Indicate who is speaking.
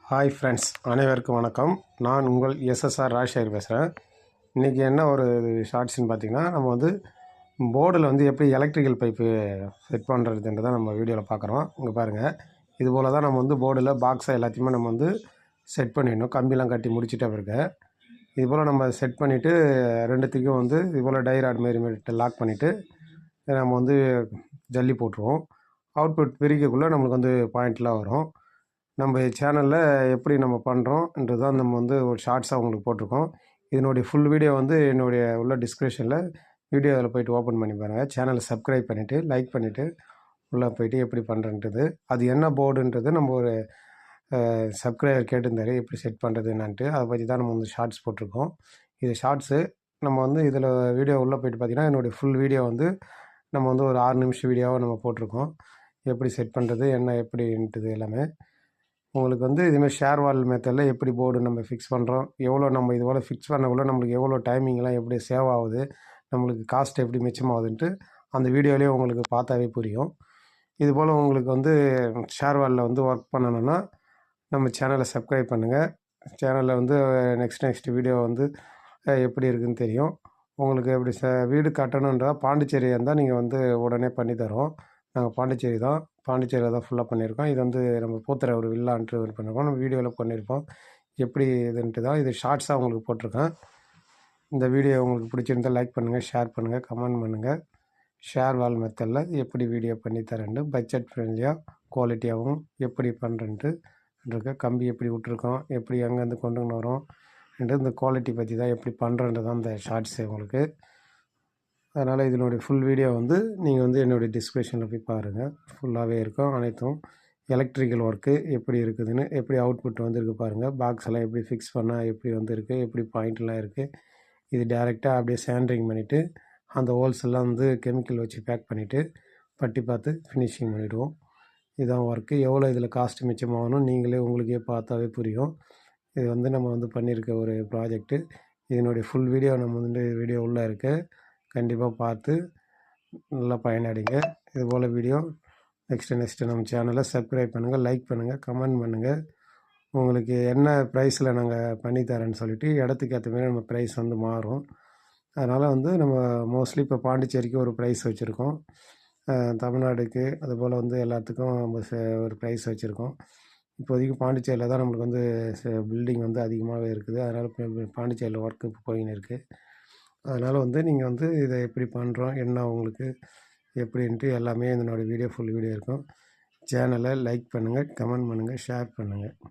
Speaker 1: Hi friends, அனைவருக்கும் வணக்கம். நான் உங்கள் எஸ்எஸ்ஆர் ராஜசேகர் பேசுகிறேன். இன்றைக்கி என்ன ஒரு ஷார்ட்ஸ்ன்னு பார்த்தீங்கன்னா, நம்ம வந்து போர்டில் வந்து எப்படி எலக்ட்ரிக்கல் பைப்பு செட் பண்ணுறதுன்றதை நம்ம வீடியோவில் பார்க்குறோம். இங்கே பாருங்கள், இது போல் தான் நம்ம வந்து போர்டில் பாக்ஸை எல்லாத்தையுமே நம்ம வந்து செட் பண்ணிடணும். கம்பிலாம் கட்டி முடிச்சிட்ட பிறகு இது போல் நம்ம செட் பண்ணிவிட்டு ரெண்டுத்துக்கும் வந்து இது போல் டைராட் மாரி லாக் பண்ணிவிட்டு நம்ம வந்து ஜல்லி போட்டுருவோம். அவுட்புட் பிரிக்கக்குள்ளே நம்மளுக்கு வந்து பாயிண்ட்லாம் வரும். நம்ம சேனலில் எப்படி நம்ம பண்ணுறோன்றது தான் நம்ம வந்து ஒரு ஷார்ட்ஸாக உங்களுக்கு போட்டிருக்கோம். இதனுடைய ஃபுல் வீடியோ வந்து என்னுடைய உள்ள டிஸ்கிரிப்ஷனில் வீடியோவில் போய்ட்டு ஓப்பன் பண்ணி பாருங்கள். சேனலை சப்ஸ்கிரைப் பண்ணிவிட்டு லைக் பண்ணிவிட்டு உள்ளே போய்ட்டு எப்படி பண்ணுறன்றது, அது என்ன போர்டுன்றது நம்ம ஒரு சப்ஸ்கிரைபர் கேட்டிருந்தாரு எப்படி செட் பண்ணுறது என்னான்ட்டு. அதை பற்றி தான் நம்ம வந்து ஷார்ட்ஸ் போட்டிருக்கோம். இது ஷார்ட்ஸு. நம்ம வந்து இதில் வீடியோ உள்ளே போய்ட்டு பார்த்திங்கன்னா என்னுடைய ஃபுல் வீடியோ வந்து நம்ம வந்து ஒரு 6 நிமிஷம் வீடியோவாக நம்ம போட்டிருக்கோம். எப்படி செட் பண்ணுறது என்ன எப்படின்றது எல்லாமே. உங்களுக்கு வந்து இதுமாதிரி ஷேர் வால் மெத்தடில் எப்படி போர்டு நம்ம ஃபிக்ஸ் பண்ணுறோம், எவ்வளோ நம்ம இது போல் ஃபிக்ஸ் பண்ணக்குள்ள நம்மளுக்கு எவ்வளோ டைமிங்லாம் எப்படி சேவ் ஆகுது, நம்மளுக்கு காஸ்ட் எப்படி மிச்சமாகுதுன்ட்டு அந்த வீடியோலேயே உங்களுக்கு பார்த்தாவே புரியும். இதுபோல் உங்களுக்கு வந்து ஷேர் வாலில் வந்து ஒர்க் பண்ணணுன்னா நம்ம சேனலை சப்ஸ்கிரைப் பண்ணுங்கள். சேனலில் வந்து நெக்ஸ்ட் வீடியோ வந்து எப்படி இருக்குதுன்னு தெரியும். உங்களுக்கு எப்படி வீடு கட்டணுன்றா பாண்டிச்சேரி இருந்தால் நீங்கள் வந்து உடனே பண்ணி தரோம். நாங்கள் பாண்டிச்சேரி தான், பாண்டிச்சேரியில் தான் ஃபுல்லாக பண்ணியிருக்கோம். இது வந்து நம்ம பூத்துறை ஒரு வில்லான்ட்டு இது பண்ணியிருக்கோம். நம்ம வீடியோவில் பண்ணியிருப்போம் எப்படி இதுன்ட்டு தான். இது ஷார்ட்ஸாக உங்களுக்கு போட்டிருக்கேன். இந்த வீடியோ உங்களுக்கு பிடிச்சிருந்தால் லைக் பண்ணுங்கள், ஷேர் பண்ணுங்கள், கமெண்ட் பண்ணுங்கள். ஷேர் வால் மெத்தடில் எப்படி வீடியோ பண்ணி தரேன்ட்டு பட்ஜெட் ஃப்ரெண்ட்லியாக குவாலிட்டியாகவும் எப்படி பண்ணுறேன்ட்டு இருக்க. கம்பி எப்படி விட்ருக்கோம், எப்படி எங்கேருந்து கொண்டு வரோம் இந்த குவாலிட்டி பற்றி தான் எப்படி பண்ணுறன்றது தான் இந்த ஷார்ட்ஸு உங்களுக்கு. அதனால் இதனுடைய ஃபுல் வீடியோ வந்து நீங்கள் வந்து என்னுடைய டிஸ்கிரிப்ஷனில் போய் பாருங்கள். ஃபுல்லாகவே இருக்கும் அனைத்தும். எலக்ட்ரிக்கல் ஒர்க்கு எப்படி இருக்குதுன்னு, எப்படி அவுட்புட் வந்துருக்கு பாருங்கள். பாக்ஸ் எல்லாம் எப்படி ஃபிக்ஸ் பண்ணால் எப்படி வந்துருக்கு, எப்படி பாயிண்ட்லாம் இருக்குது. இது டேரெக்டாக அப்படியே சாண்ட்ரிங் பண்ணிவிட்டு அந்த ஹோல்ஸ் எல்லாம் வந்து கெமிக்கல் வச்சு பேக் பண்ணிவிட்டு பட்டி பார்த்து ஃபினிஷிங் பண்ணிவிடுவோம். இதுதான் ஒர்க்கு. எவ்வளோ இதில் காஸ்ட் மிச்சமாகணும் நீங்களே உங்களுக்கே பார்த்தாவே புரியும். இது வந்து நம்ம வந்து பண்ணியிருக்க ஒரு ப்ராஜெக்ட்டு. இதனுடைய ஃபுல் வீடியோ நம்ம வந்து வீடியோ உள்ளே இருக்குது. கண்டிப்பாக பார்த்து நல்லா பயனடைங்க. இதுபோல் வீடியோ நெக்ஸ்ட்டு நம்ம சேனலை சப்ஸ்கிரைப் பண்ணுங்கள், லைக் பண்ணுங்கள், கமெண்ட் பண்ணுங்கள். உங்களுக்கு என்ன ப்ரைஸில் நாங்கள் பண்ணித்தரேன்னு சொல்லிவிட்டு இடத்துக்கு ஏற்ற மாரி நம்ம ப்ரைஸ் வந்து மாறும். அதனால் வந்து நம்ம மோஸ்ட்லி இப்போ பாண்டிச்சேரிக்கு ஒரு ப்ரைஸ் வச்சுருக்கோம். தமிழ்நாடுக்கு அதுபோல் வந்து எல்லாத்துக்கும் நம்ம ஒரு ப்ரைஸ் வச்சுருக்கோம். இப்போதைக்கு பாண்டிச்சேரியில் தான் நம்மளுக்கு வந்து பில்டிங் வந்து அதிகமாகவே இருக்குது. அதனால் பாண்டிச்சேரியில் ஒர்க்கு இப்போ போயின்னு இருக்குது. அதனால் வந்து நீங்கள் வந்து இதை எப்படி பண்ணுறோம் என்ன உங்களுக்கு எப்படின்ட்டு எல்லாமே என்னோடய வீடியோ ஃபுல் வீடியோ இருக்கும். சேனலை லைக் பண்ணுங்கள், கமெண்ட் பண்ணுங்கள், ஷேர் பண்ணுங்கள்.